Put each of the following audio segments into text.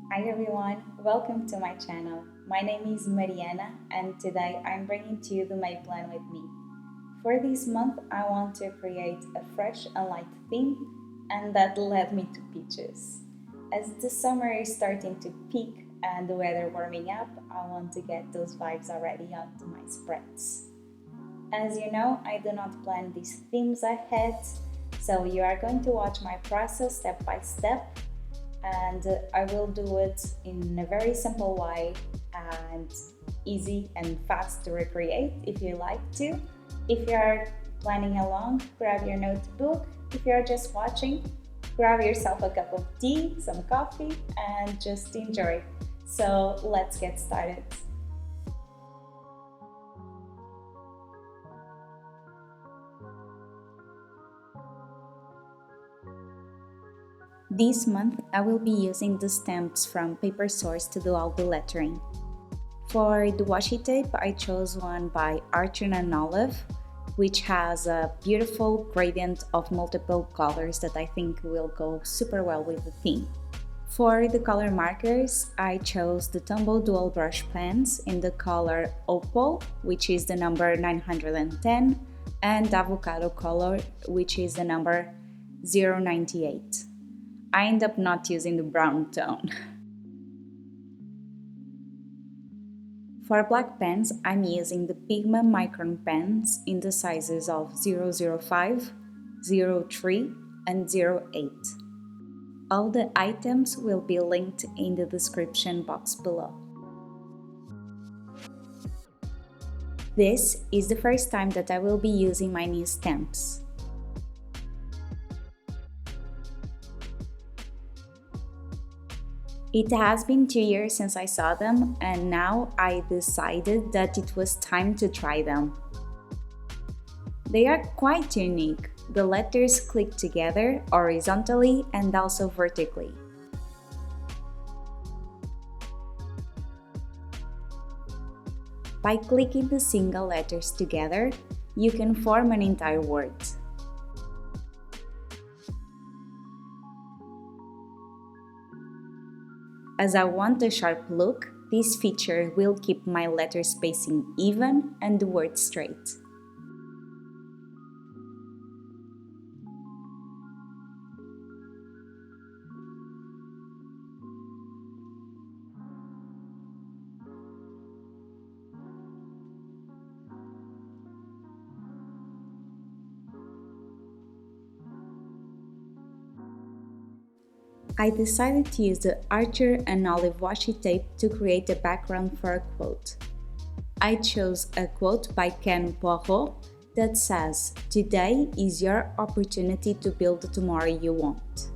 Hi everyone, welcome to my channel. My name is Mariana and today I'm bringing to you the May Plan with me. For this month, I want to create a fresh and light theme, and that led me to peaches. As the summer is starting to peak and the weather warming up, I want to get those vibes already onto my spreads. As you know, I do not plan these themes ahead, so you are going to watch my process step by step, and I will do it in a very simple way and easy and fast to recreate if you like to. If you are planning along, grab your notebook. If you are just watching, grab yourself a cup of tea, some coffee, and just enjoy. So let's get started. This month, I will be using the stamps from Paper Source to do all the lettering. For the washi tape, I chose one by Archer and Olive, which has a beautiful gradient of multiple colors that I think will go super well with the theme. For the color markers, I chose the Tombow Dual Brush pens in the color Opal, which is the number 910, and Avocado color, which is the number 098. I end up not using the brown tone. For black pens, I'm using the Pigma Micron pens in the sizes of 005, 03, and 08. All the items will be linked in the description box below. This is the first time that I will be using my new stamps. It has been 2 years since I saw them, and now I decided that it was time to try them. They are quite unique. The letters click together horizontally and also vertically. By clicking the single letters together, you can form an entire word. As I want a sharp look, this feature will keep my letter spacing even and the word straight. I decided to use the Archer and Olive washi tape to create a background for a quote. I chose a quote by Ken Poirot that says, "Today is your opportunity to build the tomorrow you want."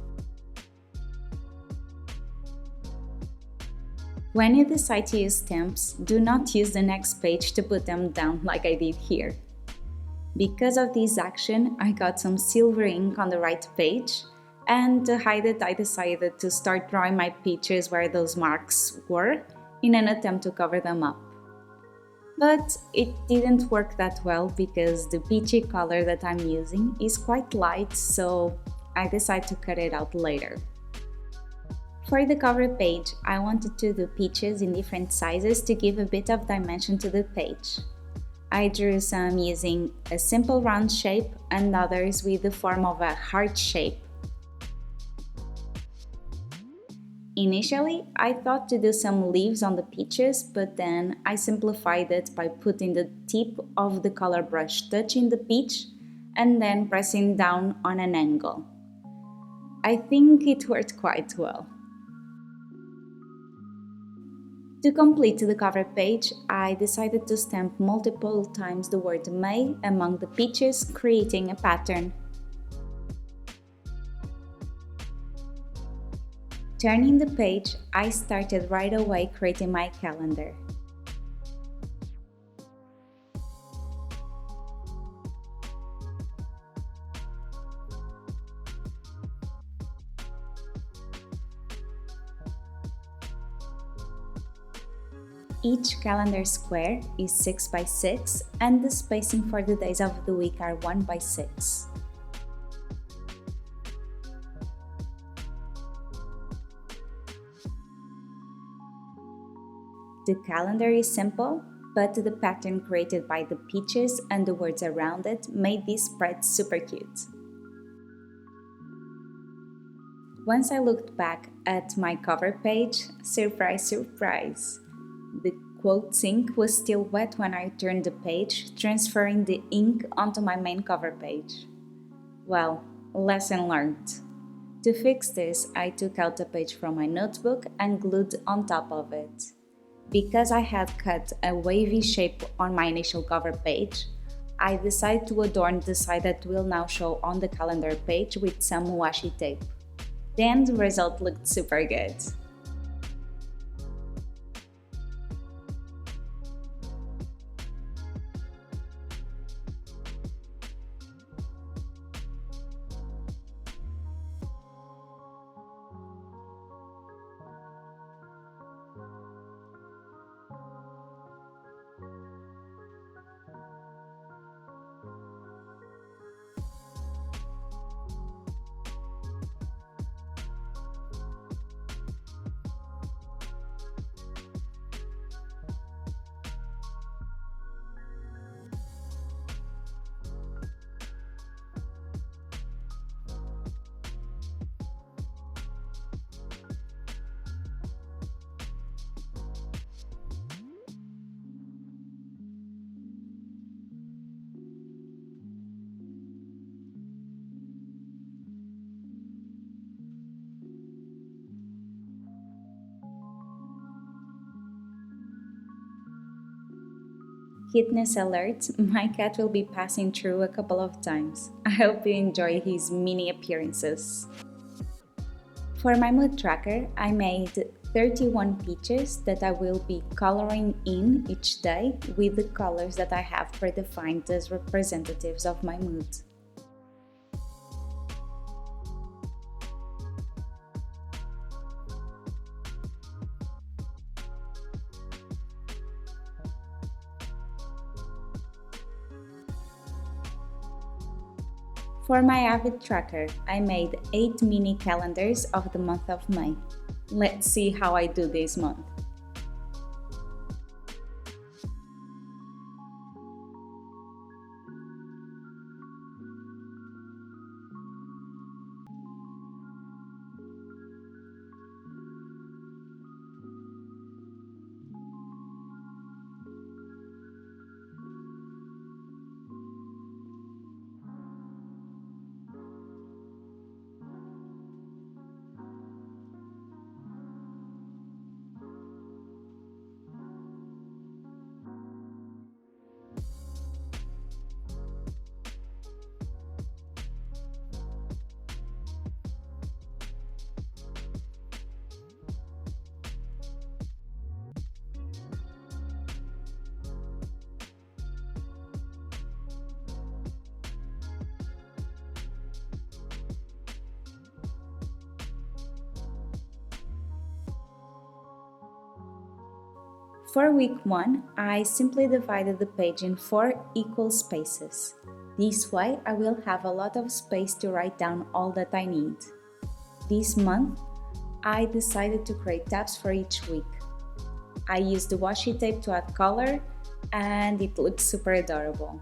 When you decide to use stamps, do not use the next page to put them down like I did here. Because of this action, I got some silver ink on the right page, and to hide it, I decided to start drawing my peaches where those marks were in an attempt to cover them up. But it didn't work that well because the peachy color that I'm using is quite light, so I decided to cut it out later. For the cover page, I wanted to do peaches in different sizes to give a bit of dimension to the page. I drew some using a simple round shape and others with the form of a heart shape. Initially, I thought to do some leaves on the peaches, but then I simplified it by putting the tip of the color brush touching the peach and then pressing down on an angle. I think it worked quite well. To complete the cover page, I decided to stamp multiple times the word May among the peaches, creating a pattern. Turning the page, I started right away creating my calendar. Each calendar square is 6 by 6 and the spacing for the days of the week are 1 by 6. The calendar is simple, but the pattern created by the peaches and the words around it made this spread super cute. Once I looked back at my cover page, surprise, surprise! The quotes ink was still wet when I turned the page, transferring the ink onto my main cover page. Well, lesson learned. To fix this, I took out a page from my notebook and glued on top of it. Because I had cut a wavy shape on my initial cover page, I decided to adorn the side that will now show on the calendar page with some washi tape. The end result looked super good. Cuteness alert, my cat will be passing through a couple of times. I hope you enjoy his mini appearances. For my mood tracker, I made 31 peaches that I will be coloring in each day with the colors that I have predefined as representatives of my mood. For my Avid tracker, I made 8 mini calendars of the month of May. Let's see how I do this month. For week 1, I simply divided the page in 4 equal spaces. This way, I will have a lot of space to write down all that I need. This month, I decided to create tabs for each week. I used the washi tape to add color, and it looks super adorable.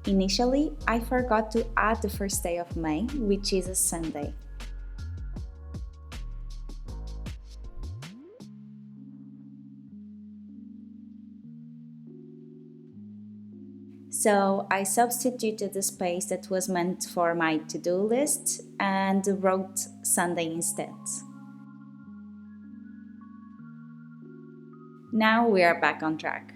Initially, I forgot to add the first day of May, which is a Sunday. So I substituted the space that was meant for my to-do list and wrote Sunday instead. Now we are back on track.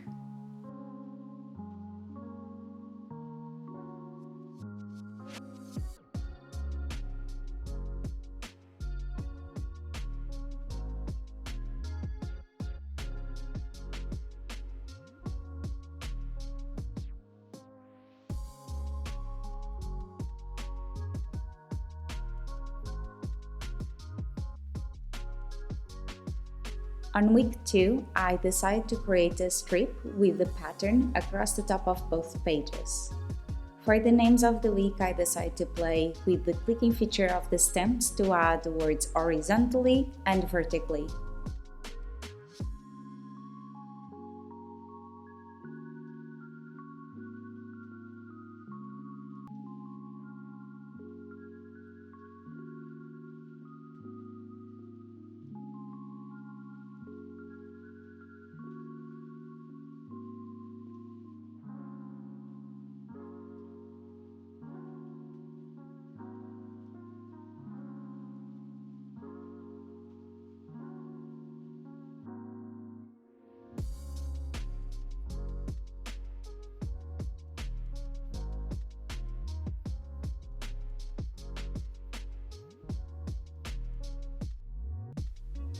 On week 2, I decided to create a strip with the pattern across the top of both pages. For the names of the week, I decided to play with the clicking feature of the stamps to add words horizontally and vertically.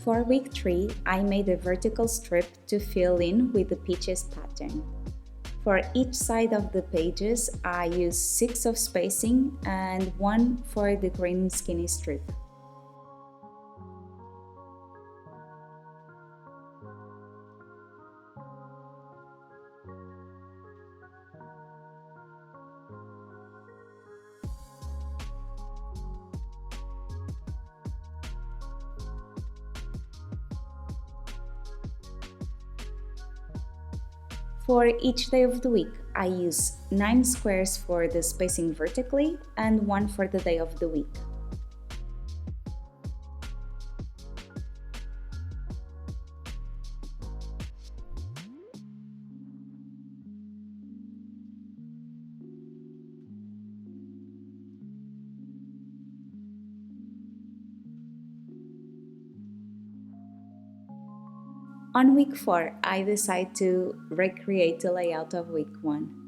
For week 3, I made a vertical strip to fill in with the peaches pattern. For each side of the pages, I used 6 of spacing and 1 for the green skinny strip. For each day of the week, I use 9 squares for the spacing vertically and 1 for the day of the week. On week 4, I decide to recreate the layout of week 1.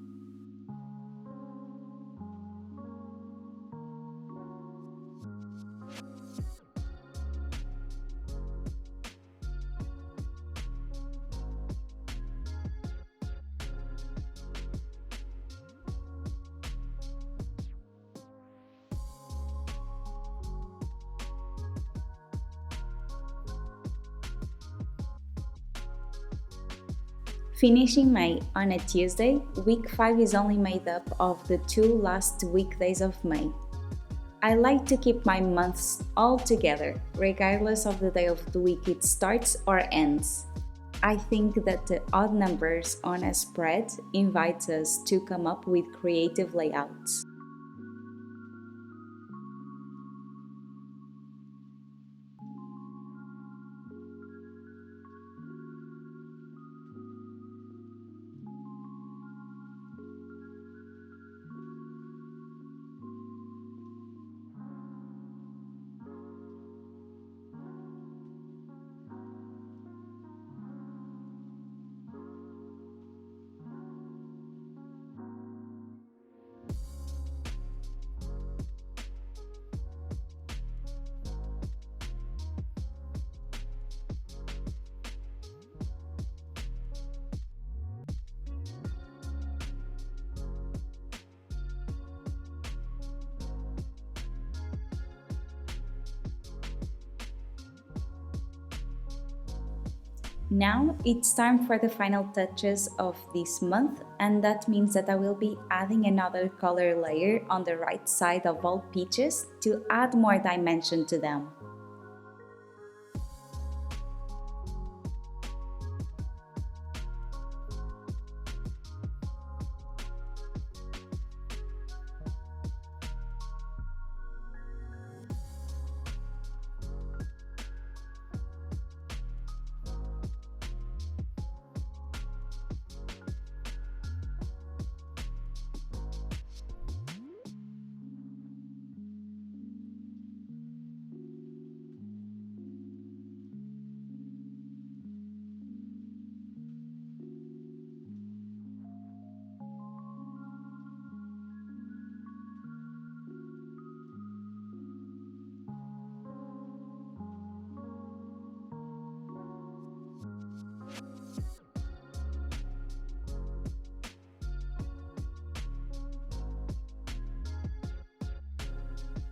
Finishing May on a Tuesday, week 5 is only made up of the 2 last weekdays of May. I like to keep my months all together, regardless of the day of the week it starts or ends. I think that the odd numbers on a spread invite us to come up with creative layouts. Now it's time for the final touches of this month, and that means that I will be adding another color layer on the right side of all peaches to add more dimension to them.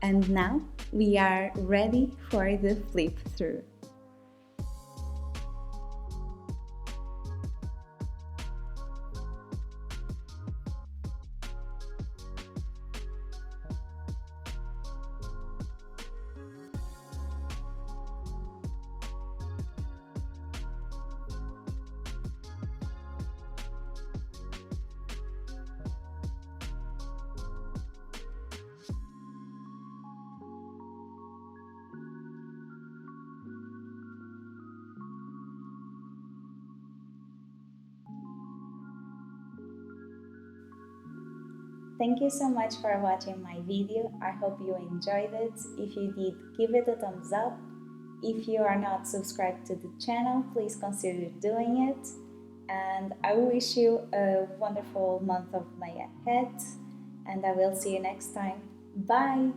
And now we are ready for the flip through. Thank you so much for watching my video. I hope you enjoyed it. If you did, give it a thumbs up. If you are not subscribed to the channel, please consider doing it. And I wish you a wonderful month of May ahead. And I will see you next time. Bye!